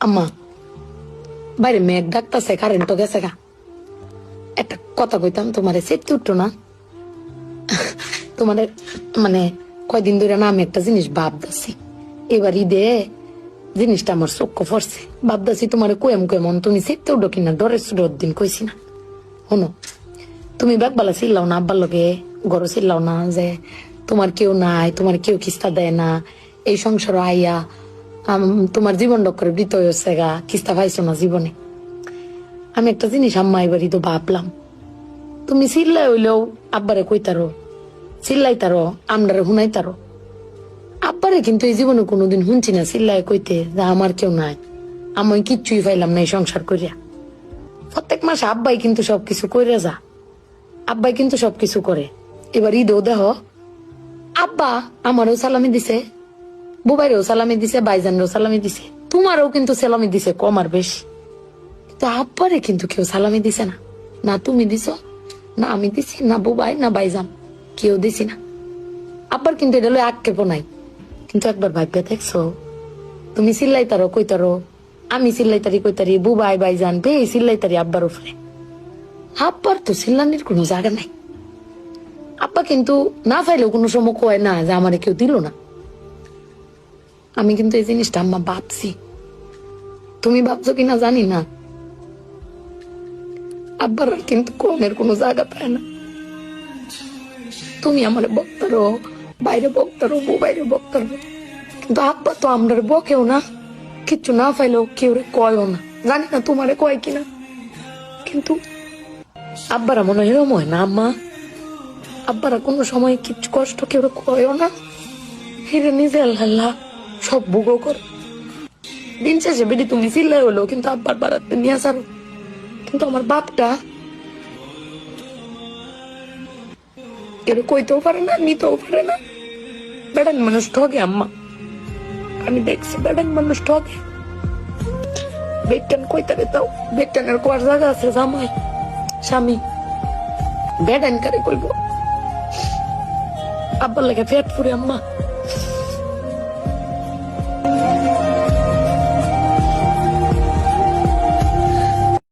আম্মা বাইরে মেঘ ডাকতেছে, কারেন্ট গেছে গা। একটা কথা কইতাম, তোমারে চেপতে উঠতো না? তোমার মানে কয়দিন ধরে না আমি একটা জিনিস ভাবতেছি, এবার ঈদে জিনিসটা আমার চোখ পড়ছে। ভাবতেছি তোমার কোয়েম কেমন তুমি চেপতে উঠো কিনা, ডরের সুরের দিন কইছি না। শোনো, তুমি ব্যাগবালা চিল্লাও না, আব্বার লগে গড় চিল্লাও না যে তোমার কেউ নাই, তোমার কেউ কিস্তা দেয় না, এই সংসার আইয়া তোমার জীবন ডক্করে বৃত হয়েছে গা, কিস্তা পাইছো না জীবনে। আমি একটা জিনিস আম্মা এবারই তো ভাবলাম, তুমি চিল্লাই হইলেও আব্বারে কইতারো, চিল্লাইতারো, আমরারে শুনাইতারো। আব্বারে কিন্তু এই জীবনে কোনোদিন শুনছি না চিল্লাই কইতে যে আমার কেউ নাই, আমি কিচ্ছুই পাইলাম না এই সংসার করিয়া। প্রত্যেক মাসে আব্বাই কিন্তু সবকিছু করে যা, আব্বাই কিন্তু সবকিছু করে। এবার ঈদেও দেহ আব্বা আমারও সালামি দিছে, বুবাইরেও সালামি দিছে, বাইজানরেও সালামি দিছে, তোমারও কিন্তু সালামি দিছে কম আর বেশি। কিন্তু আব্বারে কিন্তু কেউ সালামি দিছে না, না তুমি দিছ, না আমি দিছি, না বুবাই, না বাইজান, কেউ দিছি না। আব্বার কিন্তু এটা লই আক্ষেপও নাই। কিন্তু একবার ভাগ্যে দেখছো, তুমি চিল্লাইতারো কইতারো, আমি চিল্লাইতারি কইতারি, বুবাই বাইজান বে চিল্লাইতারি আব্বার উপরে। আব্বার তো চিল্লানির কোনো জায়গা নাই। আব্বা কিন্তু না পাইলেও কোনো সময় কয় না যে আমারে কেউ দিল না। আমি কিন্তু এই জিনিসটা আম্মা ভাবছি, তুমি ভাবছো কিনা জানি না। আব্বার আর কিন্তু কমের কোনো জায়গা পায় না। তুমি আমার বক্তারো, বাইরে বক্তারো, বাইরে বক্তারো, কিন্তু আব্বা তো আমরা বকেও না, কিচ্ছু না পাইলেও কেউ কয়ও না। জানি না তোমারে কয় কিনা, কিন্তু আব্বারা মনে হয় এরম হয় না আম্মা? আব্বারা কোনো সময় কিচ্ছু কষ্ট কেউ কয়ও না, হিরে নিজে আল্লাহ সব ভোগও কর। দিন শেষে বেদি তুমি চিল্লাই হলো কিন্তু আব্বার বাড়াতে নিয়ে আসারো। কিন্তু আমার বাপটা কেউ কইতেও পারে না, নিতেও পারে না। বেড়ান মানুষ ঠকে আম্মা, আমি দেখছি বেড়ান মানুষ ঠকে। বেটান কইতারে তাও বেটানের কোয়ার জায়গা আছে, জামাই স্বামী বেড়ান কারে কইব। আব্বার লাগে পেট পুরে আম্মা।